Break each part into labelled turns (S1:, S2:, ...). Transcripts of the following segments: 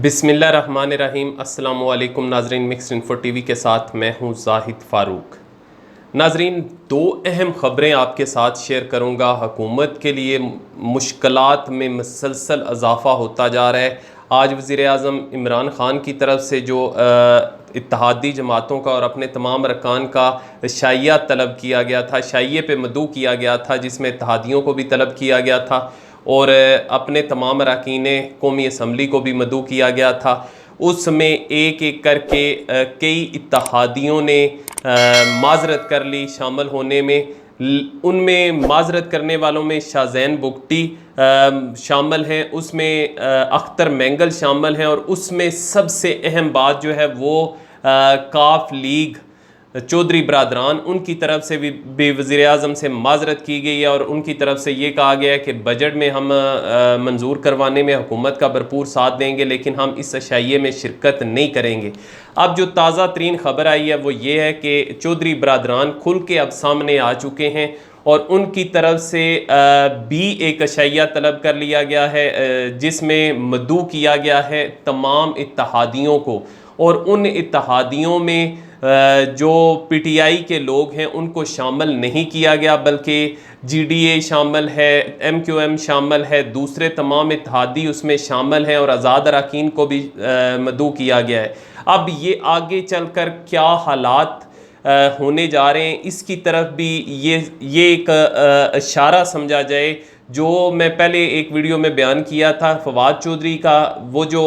S1: बिस्मिल्लाहिर्रहमानिर्रहीम। अस्सलामु अलैकुम नाजरीन, मिक्स्ड इन्फो टीवी के साथ मैं हूं जाहिद फ़ारूक। नाजरीन, दो अहम ख़बरें आपके साथ शेयर करूंगा। हुकूमत के लिए मुश्किलात में मुसलसल इजाफ़ा होता जा रहा है। आज वज़ीर आज़म इमरान ख़ान की तरफ से जो इत्तहादी जमातों का और अपने तमाम अरकान का शाइया तलब किया गया था, शाइये पे मदऊ किया गया था, जिसमें इत्तहादियों को भी तलब किया गया था और अपने तमाम अरकान कौमी असम्बली को भी मदऊ किया गया था। उसमें एक एक करके कई इत्तहादियों ने माजरत कर ली शामिल होने में। उनमें माजरत करने वालों में शाहजैन बुगटी शामिल हैं, उसमें अख्तर मैंगल शामिल हैं और उसमें सबसे अहम बात जो है वो काफ लीग चौधरी बरदरान, उनकी तरफ से भी वज़ीर आज़म से माजरत की गई है और उनकी तरफ से ये कहा गया है कि बजट में हम मंजूर करवाने में हुकूमत का भरपूर साथ देंगे, लेकिन हम इस अशाइये में शिरकत नहीं करेंगे। अब जो ताज़ा तरीन खबर आई है वो ये है कि चौधरी बरदरान खुल के अब सामने आ चुके हैं और उनकी तरफ से भी एक अशाइया तलब कर लिया गया है, जिसमें मदऊ किया गया है तमाम इत्तहादियों को। और उन इत्तहादियों में जो पीटीआई के लोग हैं उनको शामिल नहीं किया गया, बल्कि जीडीए शामिल है, एमक्यूएम शामिल है, दूसरे तमाम इत्तहादी उसमें शामिल हैं और आज़ाद अरकान को भी मदऊ किया गया है। अब ये आगे चलकर क्या हालात होने जा रहे हैं, इसकी तरफ भी ये एक इशारा समझा जाए। जो मैं पहले एक वीडियो में बयान किया था फवाद चौधरी का, वो जो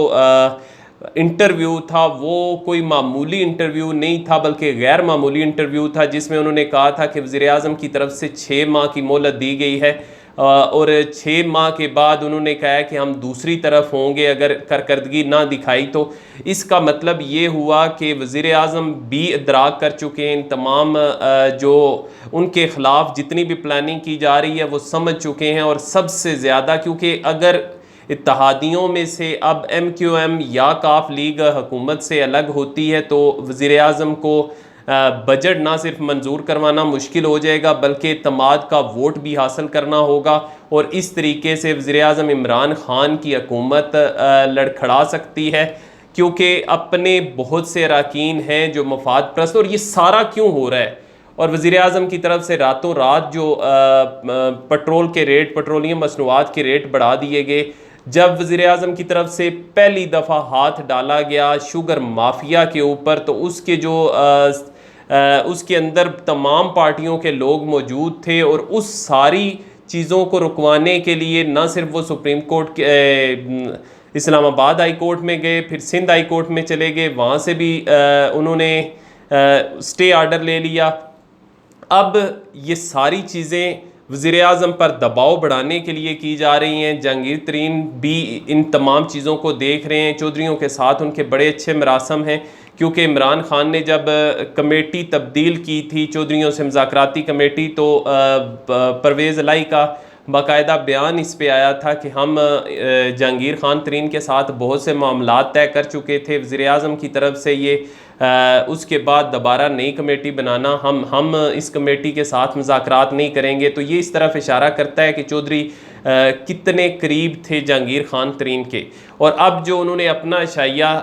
S1: इंटरव्यू था वो कोई मामूली इंटरव्यू नहीं था बल्कि गैर मामूली इंटरव्यू था, जिसमें उन्होंने कहा था कि वज़ीर आज़म की तरफ से 6 माह की मोहलत दी गई है और 6 माह के बाद उन्होंने कहा कि हम दूसरी तरफ होंगे अगर कारकर्दगी ना दिखाई तो। इसका मतलब ये हुआ कि वज़ीर आज़म भी इदराक कर चुके हैं इन तमाम जो उनके ख़िलाफ़ जितनी भी प्लानिंग की जा रही है वो समझ चुके हैं। और सबसे ज़्यादा क्योंकि अगर इत्तहादियों में से अब एमक्यूएम या काफ लीग हुकूमत से अलग होती है तो वज़ीर आज़म को बजट ना सिर्फ मंजूर करवाना मुश्किल हो जाएगा बल्कि इत्तेमाद का वोट भी हासिल करना होगा और इस तरीके से वज़ीर आज़म इमरान ख़ान की हुकूमत लड़खड़ा सकती है, क्योंकि अपने बहुत से अरकान हैं जो मफाद प्रस्त। और ये सारा क्यों हो रहा है? और वज़ीर आज़म की तरफ से रातों रात जो पेट्रोल के रेट, पेट्रोलियम मसनूआत के रेट बढ़ा दिए गए। जब वज़ीर आज़म की तरफ से पहली दफ़ा हाथ डाला गया शुगर माफिया के ऊपर, तो उसके जो उसके अंदर तमाम पार्टियों के लोग मौजूद थे और उस सारी चीज़ों को रुकवाने के लिए ना सिर्फ वो सुप्रीम कोर्ट के इस्लामाबाद हाई कोर्ट में गए, फिर सिंध हाई कोर्ट में चले गए, वहाँ से भी उन्होंने स्टे आर्डर ले लिया। अब ये सारी चीज़ें वज़ीर आज़म पर दबाव बढ़ाने के लिए की जा रही हैं। जहांगीर तरीन भी इन तमाम चीज़ों को देख रहे हैं। चौधरियों के साथ उनके बड़े अच्छे मरासम हैं, क्योंकि इमरान ख़ान ने जब कमेटी तब्दील की थी चौधरियों से मुज़ाकराती कमेटी, तो परवेज़ इलाही का बाकायदा बयान इस पे आया था कि हम जहांगीर ख़ान तरीन के साथ बहुत से मामलात तय कर चुके थे। वज़ीर आज़म की तरफ से ये उसके बाद दोबारा नई कमेटी बनाना, हम इस कमेटी के साथ मुज़ाकरात नहीं करेंगे। तो ये इस तरफ इशारा करता है कि चौधरी कितने करीब थे जहांगीर ख़ान तरीन के। और अब जो उन्होंने अपना शाइया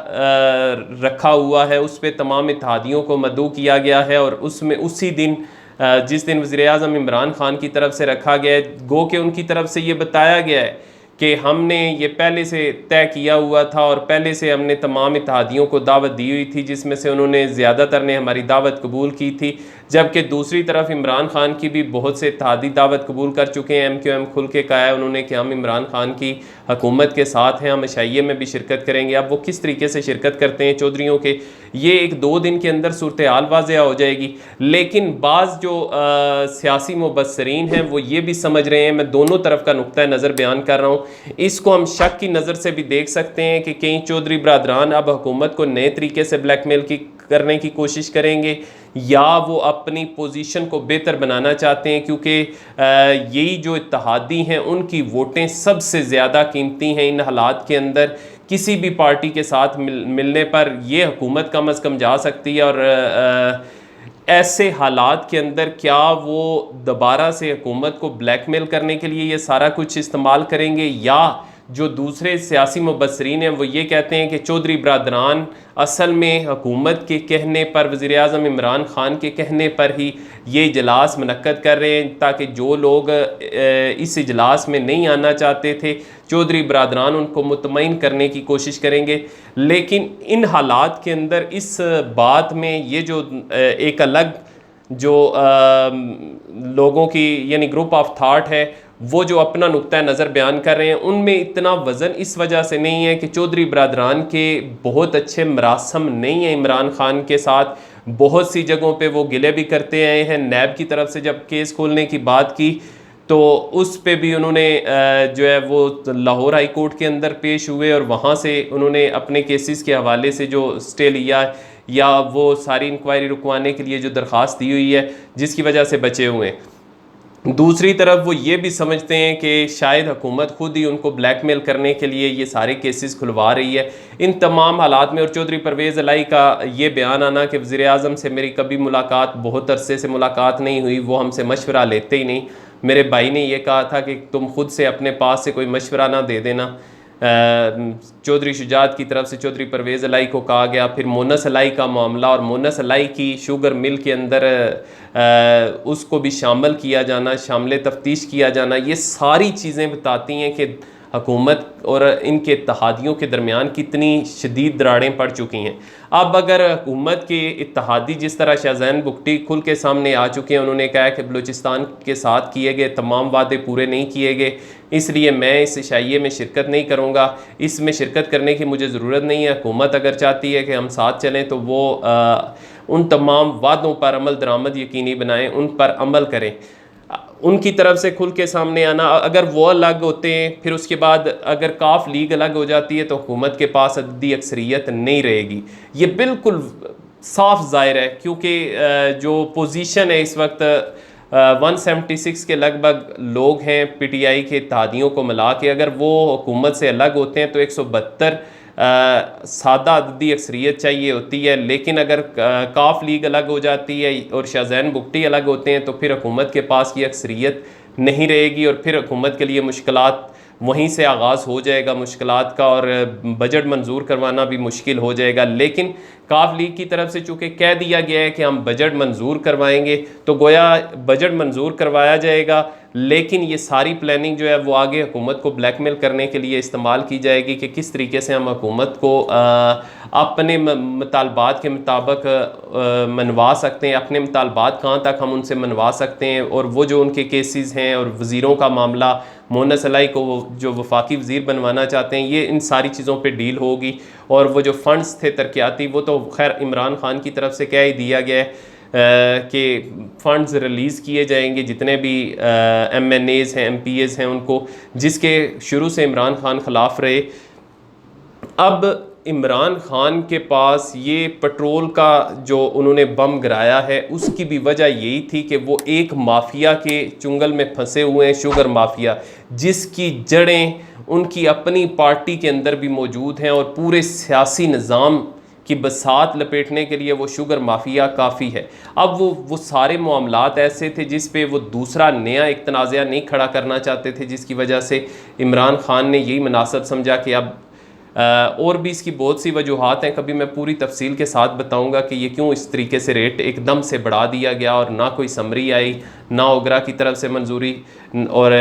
S1: रखा हुआ है उस पर तमाम इत्तहादियों को मदऊ किया गया है और उसमें उसी दिन जिस दिन वज़ीर आज़म इमरान ख़ान की तरफ से रखा गया है, गो के उनकी तरफ से ये बताया गया है कि हमने ये पहले से तय किया हुआ था और पहले से हमने तमाम इत्तहादियों को दावत दी हुई थी, जिसमें से उन्होंने ज़्यादातर ने हमारी दावत कबूल की थी। जबकि दूसरी तरफ इमरान ख़ान की भी बहुत से इत्तहादी दावत कबूल कर चुके हैं। एमक्यूएम खुल के कहा है उन्होंने कि हम इमरान ख़ान की हुकूमत के साथ हैं, हम अशाइये में भी शिरकत करेंगे। अब वो किस तरीके से शिरकत करते हैं चौधरियों के, ये 1-2 दिन के अंदर सूरत हाल वाज़ेह हो जाएगी। लेकिन बाज़ जो सियासी मुबस्सरीन हैं वो ये भी समझ रहे हैं, मैं दोनों तरफ का नुक्ता नज़र बयान कर रहा हूँ, इसको हम शक की नज़र से भी देख सकते हैं कि कहीं चौधरी बरदरान अब हुकूमत को नए तरीके से ब्लैकमेल करने की कोशिश करेंगे या वो अपनी पोजीशन को बेहतर बनाना चाहते हैं, क्योंकि यही जो इत्तहादी हैं उनकी वोटें सबसे ज़्यादा कीमती हैं इन हालात के अंदर। किसी भी पार्टी के साथ मिलने पर ये हुकूमत कम अज़ कम जा सकती है और ऐसे हालात के अंदर क्या वो दोबारा से हुकूमत को ब्लैकमेल करने के लिए ये सारा कुछ इस्तेमाल करेंगे, या जो दूसरे सियासी मुबस्सरीन हैं वो ये कहते हैं कि चौधरी बरदरान असल में हुकूमत के कहने पर, वज़ीर आज़म इमरान ख़ान के कहने पर ही ये इजलास मुनक्कद कर रहे हैं, ताकि जो लोग इस इजलास में नहीं आना चाहते थे चौधरी बरदरान उनको मुतमईन करने की कोशिश करेंगे। लेकिन इन हालात के अंदर इस बात में ये जो एक अलग जो लोगों की यानी ग्रुप ऑफ थाट है वो जो अपना नुक्ता नज़र बयान कर रहे हैं, उनमें इतना वज़न इस वजह से नहीं है कि चौधरी बरदरान के बहुत अच्छे मरासम नहीं है इमरान ख़ान के साथ। बहुत सी जगहों पे वो गिले भी करते आए हैं। नैब की तरफ से जब केस खोलने की बात की तो उस पे भी उन्होंने जो है वो लाहौर हाई कोर्ट के अंदर पेश हुए और वहाँ से उन्होंने अपने केसेस के हवाले से जो स्टे लिया या वो सारी इंक्वायरी रुकवाने के लिए जो दरख्वास्त दी हुई है, जिसकी वजह से बचे हुए हैं। दूसरी तरफ वो ये भी समझते हैं कि शायद हुकूमत खुद ही उनको ब्लैकमेल करने के लिए ये सारे केसेस खुलवा रही है। इन तमाम हालात में और चौधरी परवेज़ इलाही का ये बयान आना कि वज़ीर आज़म से मेरी कभी मुलाकात, बहुत अरसे से मुलाकात नहीं हुई, वो हमसे मशवरा लेते ही नहीं। मेरे भाई ने ये कहा था कि तुम खुद से अपने पास से कोई मशवरा ना दे देना। चौधरी शुजात की तरफ से चौधरी परवेज़ इलाही को कहा गया। फिर मोनस इलाही का मामला और मोनस इलाही की शुगर मिल के अंदर उसको भी शामिल किया जाना, शामिल तफ्तीश किया जाना, ये सारी चीज़ें बताती हैं कि हुकूमत और इनके इत्तेहादियों के दरमियान कितनी शदीद दरारें पड़ चुकी हैं। अब अगर हुकूमत के इत्तेहादी जिस तरह शाहज़ैन बुगटी खुल के सामने आ चुके हैं, उन्होंने कहा कि बलूचिस्तान के साथ किए गए तमाम वादे पूरे नहीं किए गए, इसलिए मैं इस इशाइये में शिरकत नहीं करूँगा, इसमें शिरकत करने की मुझे ज़रूरत नहीं है। हुकूमत अगर चाहती है कि हम साथ चलें तो वो उन तमाम वादों पर अमल दरामद यकीनी बनाएं, उन पर अमल करें। उनकी तरफ से खुल के सामने आना, अगर वो अलग होते हैं फिर उसके बाद अगर काफ लीग अलग हो जाती है तो हुकूमत के पास अददी अक्सरियत नहीं रहेगी। ये बिल्कुल साफ ज़ाहिर है, क्योंकि जो पोजीशन है इस वक्त 176 के लगभग लोग हैं पीटीआई के इत्तेहादियों को मिला के। अगर वो हुकूमत से अलग होते हैं तो 172 सादा अददी अक्सरियत चाहिए होती है। लेकिन अगर काफ लीग अलग हो जाती है और शाहज़ैन बुगटी अलग होते हैं तो फिर हुकूमत के पास की अक्सरियत नहीं रहेगी और फिर हुकूमत के लिए मुश्किलात वहीं से आगाज़ हो जाएगा मुश्किलात का, और बजट मंजूर करवाना भी मुश्किल हो जाएगा। लेकिन काफ लीग की तरफ से चूँकि कह दिया गया है कि हम बजट मंजूर करवाएंगे, तो गोया बजट मंजूर करवाया जाएगा, लेकिन ये सारी प्लानिंग जो है वो आगे हुकूमत को ब्लैकमेल करने के लिए इस्तेमाल की जाएगी कि किस तरीके से हम हुकूमत को अपने मुतालबात के मुताबिक मनवा सकते हैं, अपने मुतालबात कहाँ तक हम उनसे मनवा सकते हैं। और वो जो उनके केसेस हैं और वज़ीरों का मामला, मोनस इलाही को जो वफाकी वज़ीर बनवाना चाहते हैं, ये इन सारी चीज़ों पे डील होगी। और वो जो फ़ंड्स थे तरक्याती, वो तो खैर इमरान ख़ान की तरफ से कह ही दिया गया है कि फ़ंड्स रिलीज़ किए जाएंगे जितने भी MNAs हैं, MPAs हैं उनको, जिसके शुरू से इमरान ख़ान ख़िलाफ़ रहे। अब इमरान ख़ान के पास ये पेट्रोल का जो उन्होंने बम गिराया है उसकी भी वजह यही थी कि वो एक माफिया के चुंगल में फंसे हुए हैं, शुगर माफिया, जिसकी जड़ें उनकी अपनी पार्टी के अंदर भी मौजूद हैं और पूरे सियासी निज़ाम की बसात लपेटने के लिए वो शुगर माफिया काफ़ी है। अब वो सारे मामलात ऐसे थे जिस पे वो दूसरा नया एक तनाज़ा नहीं खड़ा करना चाहते थे, जिसकी वजह से इमरान ख़ान ने यही मुनासिब समझा कि अब और भी इसकी बहुत सी वजूहात हैं, कभी मैं पूरी तफसील के साथ बताऊंगा कि ये क्यों इस तरीके से रेट एकदम से बढ़ा दिया गया और ना कोई समरी आई, ना ओगरा की तरफ से मंजूरी और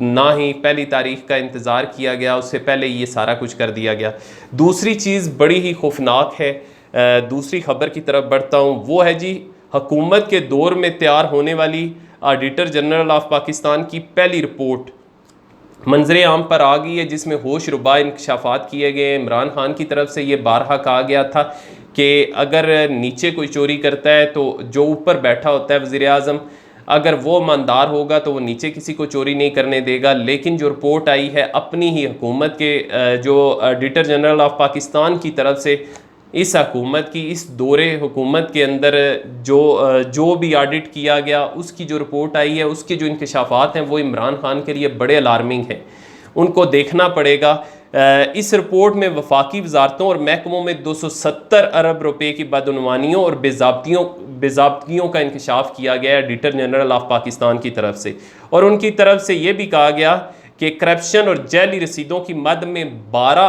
S1: ना ही पहली तारीख का इंतज़ार किया गया, उससे पहले ये सारा कुछ कर दिया गया। दूसरी चीज़ बड़ी ही खौफनाक है, दूसरी खबर की तरफ बढ़ता हूँ, वो है जी हुकूमत के दौर में तैयार होने वाली ऑडिटर जनरल ऑफ पाकिस्तान की पहली रिपोर्ट मंजरे आम पर आ गई है, जिसमें होश रुबा इंकशाफात किए गए। इमरान ख़ान की तरफ से ये बारहा कहा गया था कि अगर नीचे कोई चोरी करता है तो जो ऊपर बैठा होता है वज़ीर आज़म, अगर वो ईमानदार होगा तो वो नीचे किसी को चोरी नहीं करने देगा। लेकिन जो रिपोर्ट आई है अपनी ही हुकूमत के जो ऑडिटर जनरल ऑफ पाकिस्तान की तरफ से, इस हुकूमत की इस दौरे हुकूमत के अंदर जो भी ऑडिट किया गया उसकी जो रिपोर्ट आई है, उसके जो इंकशाफात हैं वो इमरान ख़ान के लिए बड़े अलार्मिंग हैं, उनको देखना पड़ेगा। इस रिपोर्ट में वफाकी वजारतों और महकमों में 270 अरब रुपए की बदउनवानियों और बेज़ाब्तियों का इंकशाफ किया गया है ऑडिटर जनरल ऑफ पाकिस्तान की तरफ से। और उनकी तरफ से ये भी कहा गया कि करप्शन और जाली रसीदों की मद में 12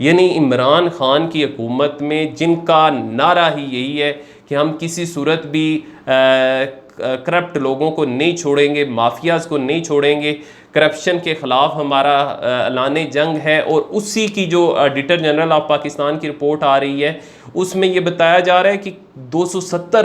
S1: यानी इमरान खान की हुकूमत में जिनका नारा ही यही है कि हम किसी सूरत भी करप्ट लोगों को नहीं छोड़ेंगे, माफियाज को नहीं छोड़ेंगे, करप्शन के ख़िलाफ़ हमारा ऐलान जंग है। और उसी की जो ऑडिटर जनरल ऑफ पाकिस्तान की रिपोर्ट आ रही है उसमें ये बताया जा रहा है कि 270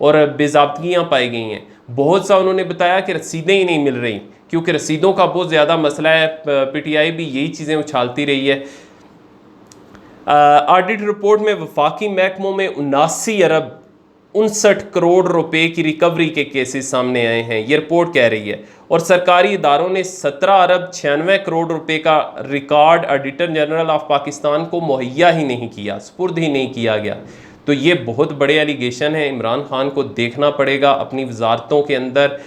S1: और बेज़ाब्तियाँ पाई गई हैं। बहुत सा उन्होंने बताया कि रसीदें ही नहीं मिल रही, क्योंकि रसीदों का बहुत ज़्यादा मसला है। पीटीआई भी यही चीज़ें उछालती रही है। ऑडिट रिपोर्ट में वफाकी महकमों में 79 अरब 59 करोड़ रुपए की रिकवरी के केसेस सामने आए हैं, ये रिपोर्ट कह रही है। और सरकारी इदारों ने 17 अरब 96 करोड़ रुपए का record auditor general of Pakistan को मुहैया ही नहीं किया, सुपुर्द ही नहीं किया गया। तो ये बहुत बड़े एलिगेशन है। इमरान खान को देखना पड़ेगा अपनी वजारतों के अंदर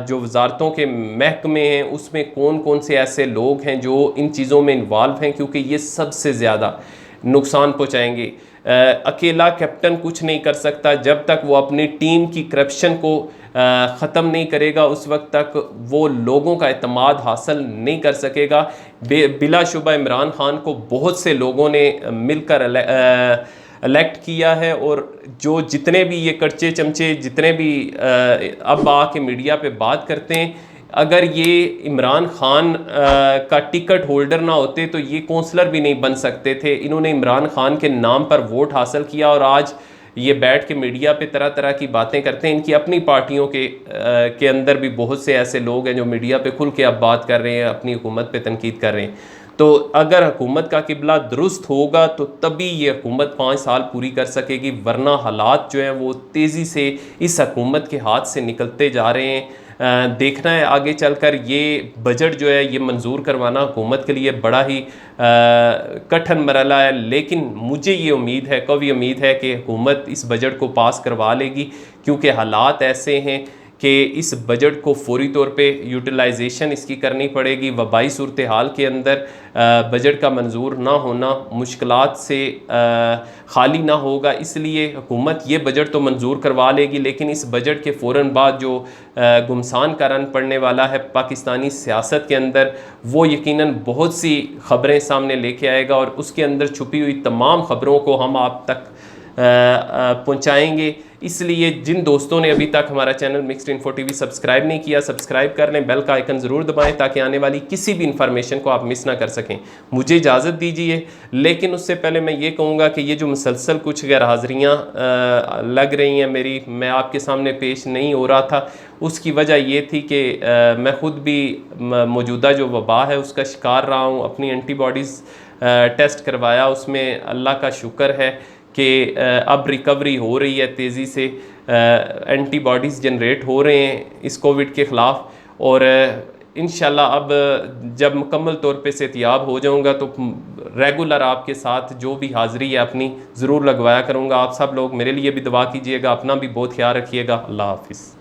S1: जो वजारतों के महकमे हैं उसमें कौन कौन से ऐसे लोग हैं जो इन चीज़ों में इन्वॉल्व हैं, क्योंकि ये सबसे ज़्यादा नुकसान पहुँचाएंगे। अकेला कैप्टन कुछ नहीं कर सकता। जब तक वो अपनी टीम की करप्शन को ख़त्म नहीं करेगा उस वक्त तक वो लोगों का एतमाद हासिल नहीं कर सकेगा। बिलाशुबा इमरान खान को बहुत से लोगों ने मिलकर इलेक्ट किया है, और जो जितने भी ये कच्चे चमचे जितने भी अब आके मीडिया पे बात करते हैं, अगर ये इमरान खान का टिकट होल्डर ना होते तो ये कौंसलर भी नहीं बन सकते थे। इन्होंने इमरान खान के नाम पर वोट हासिल किया और आज ये बैठ के मीडिया पे तरह तरह की बातें करते हैं। इनकी अपनी पार्टियों के अंदर भी बहुत से ऐसे लोग हैं जो मीडिया पे खुल के अब बात कर रहे हैं, अपनी हुकूमत पे तनकीद कर रहे हैं। तो अगर हुकूमत का किबला दुरुस्त होगा तो तभी ये हुकूमत 5 साल पूरी कर सकेगी, वरना हालात जो हैं वो तेज़ी से इस हुकूमत के हाथ से निकलते जा रहे हैं। देखना है आगे चलकर ये बजट जो है ये मंजूर करवाना हुकूमत के लिए बड़ा ही कठिन मरहला है, लेकिन मुझे ये उम्मीद है, कभी उम्मीद है कि हुकूमत इस बजट को पास करवा लेगी, क्योंकि हालात ऐसे हैं कि इस बजट को फौरी तौर पे यूटिलाइजेशन इसकी करनी पड़ेगी। वबाई सूरत हाल के अंदर बजट का मंजूर ना होना मुश्किलात से खाली ना होगा, इसलिए हुकूमत ये बजट तो मंजूर करवा लेगी, लेकिन इस बजट के फ़ौरन बाद जो गुमसान का रन पड़ने वाला है पाकिस्तानी सियासत के अंदर, वो यकीनन बहुत सी ख़बरें सामने लेके आएगा और उसके अंदर छुपी हुई तमाम ख़बरों को हम आप तक पहुंचाएंगे। इसलिए जिन दोस्तों ने अभी तक हमारा channel mixed info TV subscribe नहीं किया, सब्सक्राइब कर लें, बेल का आइकन ज़रूर दबाएं ताकि आने वाली किसी भी इंफॉर्मेशन को आप मिस ना कर सकें। मुझे इजाज़त दीजिए, लेकिन उससे पहले मैं ये कहूँगा कि ये जो मुसलसल कुछ गैर हाज़िरियाँ लग रही हैं मेरी, मैं आपके सामने पेश नहीं हो रहा था, उसकी वजह ये थी कि मैं ख़ुद भी मौजूदा जो वबा है उसका शिकार रहा हूँ। अपनी एंटीबॉडीज़ टेस्ट करवाया, उसमें अल्लाह का शुक्र है कि अब रिकवरी हो रही है, तेज़ी से एंटीबॉडीज़ जनरेट हो रहे हैं इस कोविड के ख़िलाफ़, और इंशाल्लाह अब जब मुकम्मल तौर पे सेहतियाब हो जाऊंगा तो रेगुलर आपके साथ जो भी हाज़िरी है अपनी ज़रूर लगवाया करूंगा। आप सब लोग मेरे लिए भी दुआ कीजिएगा, अपना भी बहुत ख्याल रखिएगा। अल्लाह हाफ़िज़।